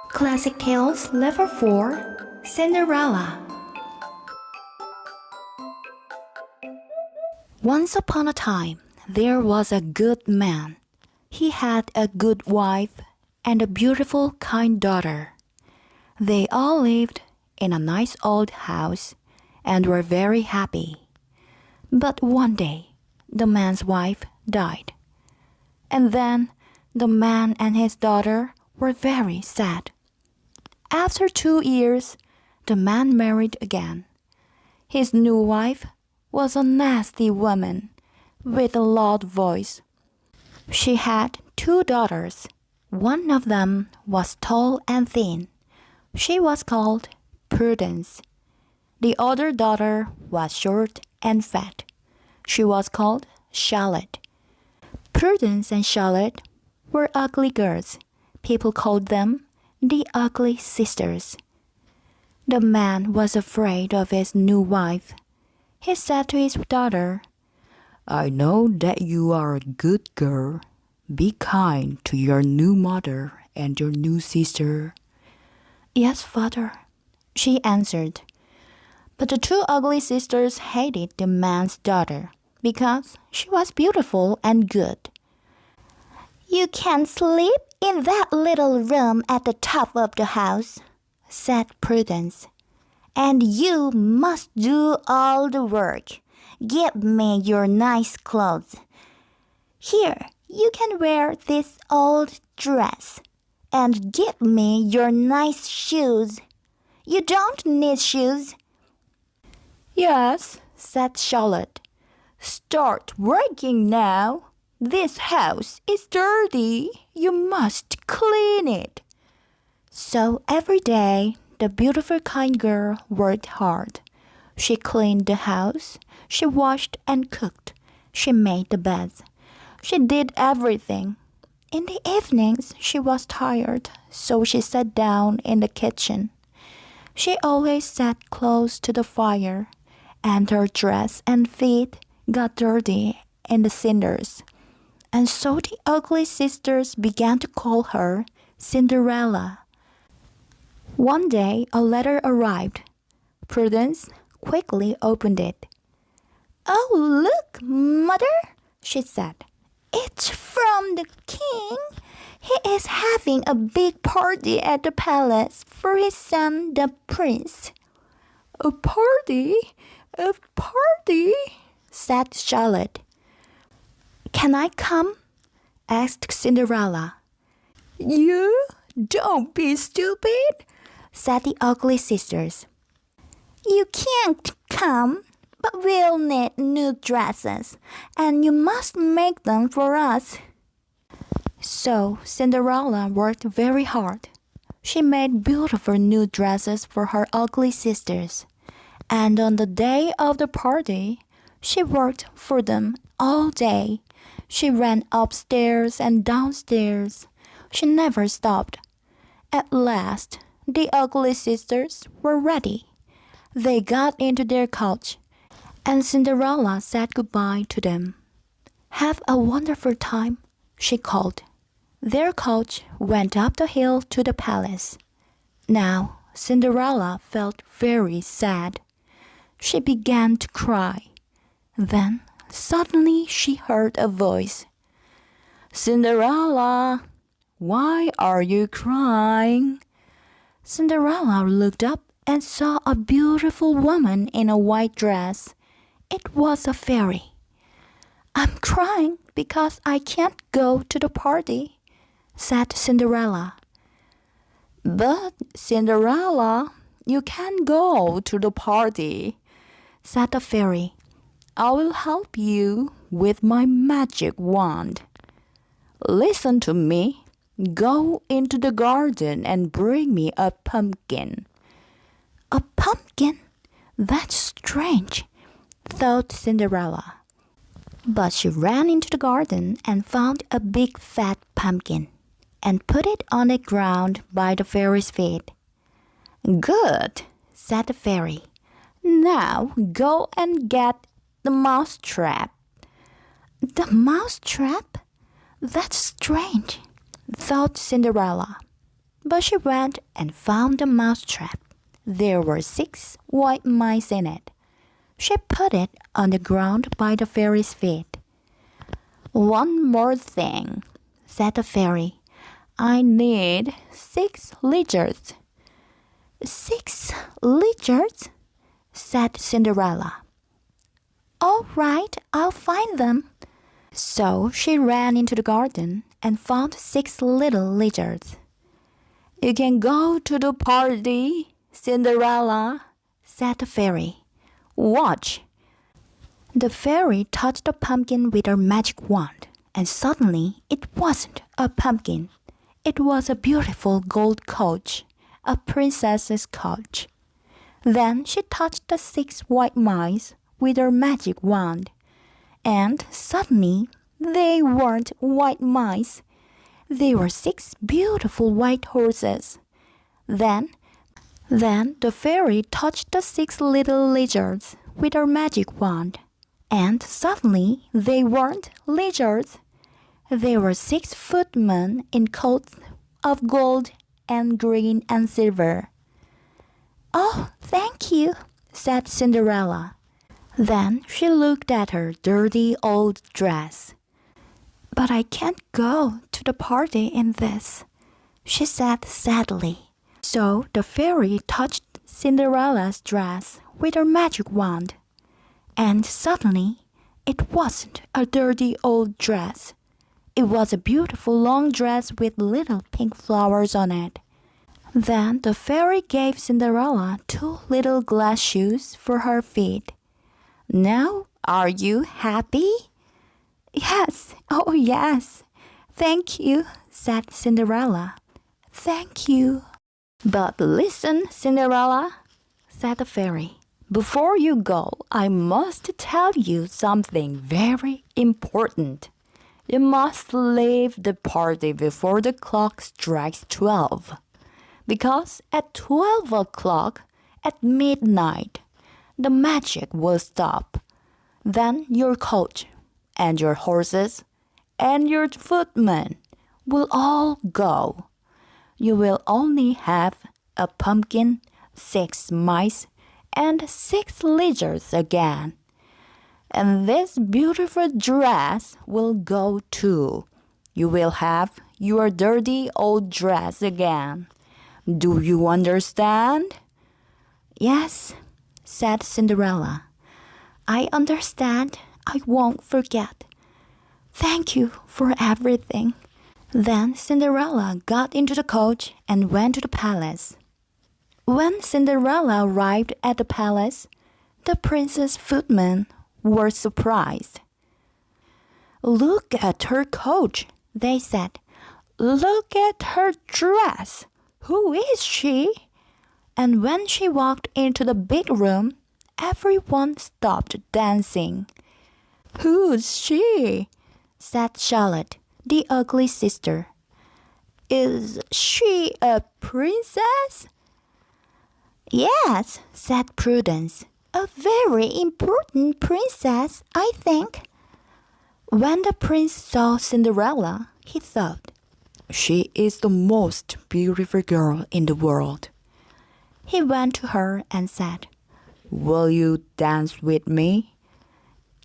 Classic Tales Level 4 Cinderella. Once upon a time, there was a good man. He had a good wife and a beautiful, kind daughter. They all lived in a nice old house and were very happy. But one day, the man's wife died. And then the man and his daughter were very sad. After 2 years, the man married again. His new wife was a nasty woman with a loud voice. She had 2 daughters. One of them was tall and thin. She was called Prudence. The other daughter was short and fat. She was called Charlotte. Prudence and Charlotte were ugly girls. People called them the ugly sisters. The man was afraid of his new wife. He said to his daughter, "I know that you are a good girl. Be kind to your new mother and your new sister." "Yes, father," she answered. But the 2 ugly sisters hated the man's daughter because she was beautiful and good. "You can't sleep in that little room at the top of the house," said Prudence. "And you must do all the work. Give me your nice clothes. Here, you can wear this old dress. And give me your nice shoes. You don't need shoes." "Yes," said Charlotte. "Start working now. This house is dirty. You must clean it." So every day, the beautiful kind girl worked hard. She cleaned the house. She washed and cooked. She made the beds. She did everything. In the evenings, she was tired, so she sat down in the kitchen. She always sat close to the fire, and her dress and feet got dirty in the cinders. And so the ugly sisters began to call her Cinderella. One day, a letter arrived. Prudence quickly opened it. "Oh, look, Mother," she said. "It's from the king. He is having a big party at the palace for his son, the prince." "A party? A party?" said Charlotte. "Can I come?" asked Cinderella. "You? Don't be stupid," said the ugly sisters. "You can't come, but we'll need new dresses, and you must make them for us." So Cinderella worked very hard. She made beautiful new dresses for her ugly sisters, and on the day of the party, she worked for them all day. She ran upstairs and downstairs. She never stopped. At last, the ugly sisters were ready. They got into their coach, and Cinderella said goodbye to them. "Have a wonderful time," she called. Their coach went up the hill to the palace. Now, Cinderella felt very sad. She began to cry. Then, suddenly she heard a voice. "Cinderella, why are you crying?" Cinderella looked up and saw a beautiful woman in a white dress. It was a fairy. "I'm crying because I can't go to the party," said Cinderella. "But Cinderella, you can go to the party," said the fairy. "I will help you with my magic wand. Listen to me. Go into the garden and bring me a pumpkin." "A pumpkin? That's strange," thought Cinderella. But she ran into the garden and found a big fat pumpkin and put it on the ground by the fairy's feet. "Good," said the fairy. "Now go and get the mouse trap." "The mouse trap? That's strange," thought Cinderella. But she went and found the mousetrap. There were 6 white mice in it. She put it on the ground by the fairy's feet. "One more thing," said the fairy. "I need 6 lizards." "6 lizards?" said Cinderella. "All right, I'll find them." So she ran into the garden and found 6 little lizards. "You can go to the party, Cinderella," said the fairy. "Watch." The fairy touched the pumpkin with her magic wand, and suddenly it wasn't a pumpkin. It was a beautiful gold coach, a princess's coach. Then she touched the 6 white mice with her magic wand, and suddenly they weren't white mice. They were 6 beautiful white horses. Then the fairy touched the 6 little lizards with her magic wand, and suddenly they weren't lizards. They were 6 footmen in coats of gold and green and silver. "Oh, thank you," said Cinderella. Then she looked at her dirty old dress. "But I can't go to the party in this," she said sadly. So the fairy touched Cinderella's dress with her magic wand, and suddenly it wasn't a dirty old dress. It was a beautiful long dress with little pink flowers on it. Then the fairy gave Cinderella 2 little glass shoes for her feet. "Now, are you happy?" "Yes, oh yes. Thank you," said Cinderella. "Thank you." "But listen, Cinderella," said the fairy. "Before you go, I must tell you something very important. You must leave the party before the clock strikes 12. Because at 12 o'clock, at midnight, the magic will stop. Then your coach and your horses and your footmen will all go. You will only have a pumpkin, 6 mice, and 6 lizards again. And this beautiful dress will go too. You will have your dirty old dress again. Do you understand?" "Yes," said Cinderella. "I understand. I won't forget. Thank you for everything." Then Cinderella got into the coach and went to the palace. When Cinderella arrived at the palace, the prince's footmen were surprised. "Look at her coach," they said. "Look at her dress. Who is she?" And when she walked into the big room, everyone stopped dancing. "Who's she?" said Charlotte, the ugly sister. "Is she a princess?" "Yes," said Prudence. "A very important princess, I think." When the prince saw Cinderella, he thought, "She is the most beautiful girl in the world." He went to her and said, "Will you dance with me?"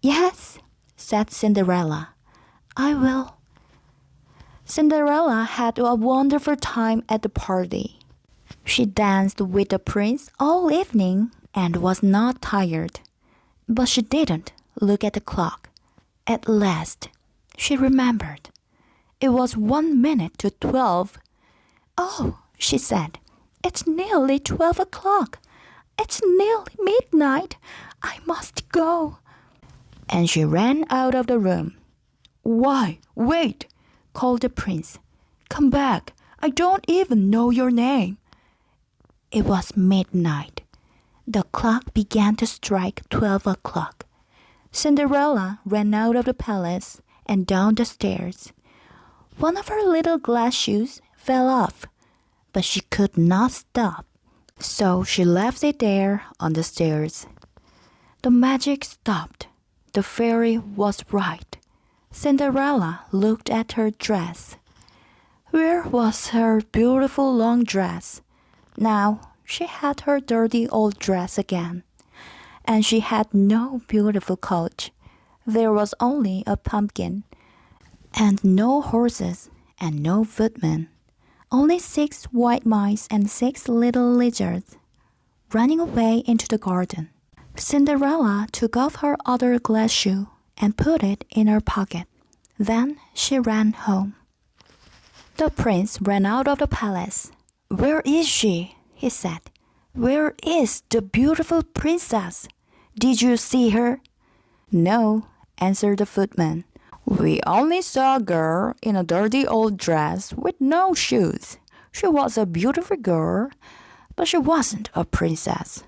"Yes," said Cinderella. "I will." Cinderella had a wonderful time at the party. She danced with the prince all evening and was not tired. But she didn't look at the clock. At last, she remembered. It was 1 minute to 12. "Oh," she said, "it's nearly 12 o'clock. It's nearly midnight. I must go." And she ran out of the room. "Why, wait," called the prince. "Come back. I don't even know your name." It was midnight. The clock began to strike 12 o'clock. Cinderella ran out of the palace and down the stairs. One of her little glass shoes fell off, but she could not stop. So she left it there on the stairs. The magic stopped. The fairy was right. Cinderella looked at her dress. Where was her beautiful long dress? Now she had her dirty old dress again. And she had no beautiful coach. There was only a pumpkin, and no horses, and no footmen. Only 6 white mice and 6 little lizards, running away into the garden. Cinderella took off her other glass shoe and put it in her pocket. Then she ran home. The prince ran out of the palace. "Where is she?" he said. "Where is the beautiful princess? Did you see her?" "No," answered the footman. "We only saw a girl in a dirty old dress with no shoes. She was a beautiful girl, but she wasn't a princess."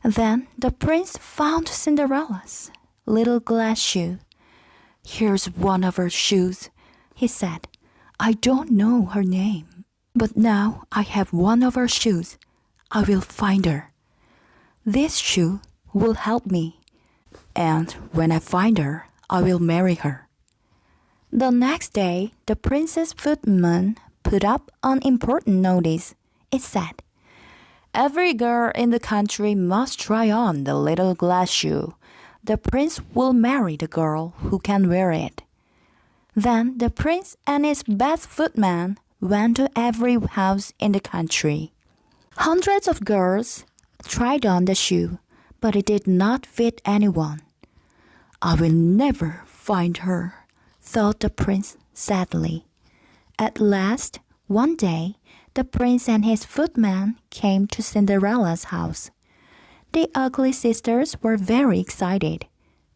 Then the prince found Cinderella's little glass shoe. "Here's one of her shoes," he said. "I don't know her name, but now I have one of her shoes. I will find her. This shoe will help me, and when I find her, I will marry her." The next day, the prince's footman put up an important notice. It said, "Every girl in the country must try on the little glass shoe. The prince will marry the girl who can wear it." Then the prince and his best footman went to every house in the country. Hundreds of girls tried on the shoe, but it did not fit anyone. "I will never find her," thought the prince sadly. At last, one day, the prince and his footman came to Cinderella's house. The ugly sisters were very excited.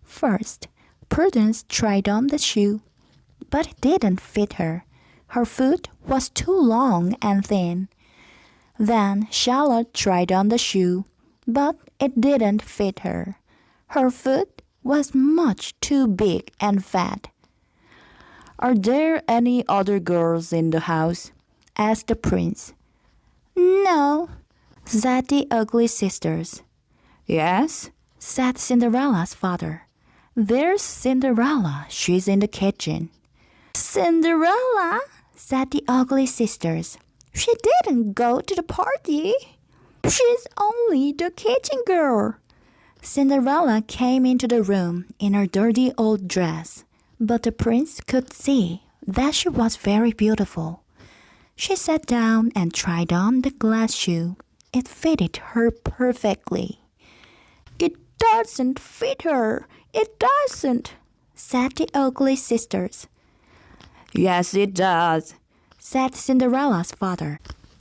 First, Prudence tried on the shoe, but it didn't fit her. Her foot was too long and thin. Then Charlotte tried on the shoe, but it didn't fit her. Her foot was much too big and fat. "Are there any other girls in the house?" asked the prince. "No," said the ugly sisters. "Yes," said Cinderella's father. "There's Cinderella. She's in the kitchen." "Cinderella," said the ugly sisters. "She didn't go to the party. She's only the kitchen girl." Cinderella came into the room in her dirty old dress, but the prince could see that she was very beautiful. She sat down and tried on the glass shoe. It fitted her perfectly. "It doesn't fit her. It doesn't," said the ugly sisters. "Yes, it does," said Cinderella's father.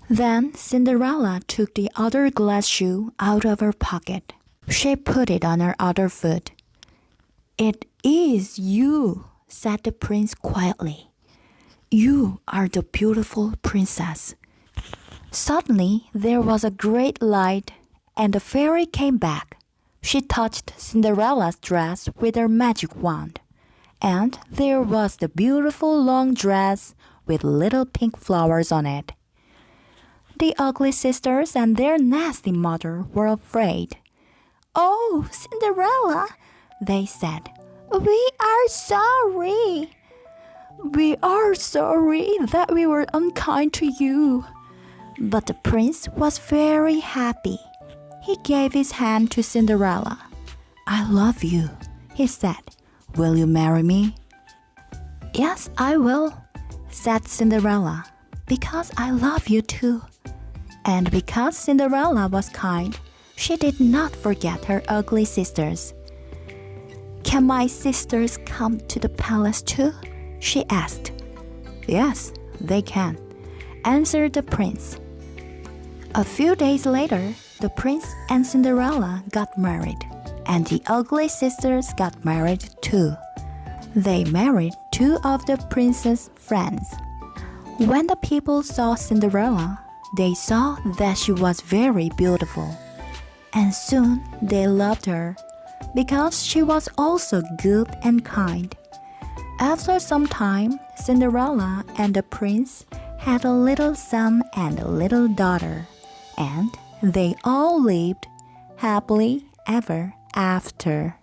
Then Cinderella took the other glass shoe out of her pocket. She put it on her other foot. "It is you," said the prince quietly. "You are the beautiful princess." Suddenly there was a great light, and the fairy came back. She touched Cinderella's dress with her magic wand, and there was the beautiful long dress with little pink flowers on it. The ugly sisters and their nasty mother were afraid. "Oh, Cinderella," they said, "we are sorry. We are sorry that we were unkind to you." But the prince was very happy. He gave his hand to Cinderella. "I love you," he said. "Will you marry me?" "Yes, I will," said Cinderella, "because I love you too." And because Cinderella was kind, she did not forget her ugly sisters. "Can my sisters come to the palace too?" she asked. "Yes, they can," answered the prince. A few days later, the prince and Cinderella got married, and the ugly sisters got married too. They married 2 of the prince's friends. When the people saw Cinderella, they saw that she was very beautiful, and soon they loved her because she was also good and kind. After some time, Cinderella and the prince had a little son and a little daughter, and they all lived happily ever after.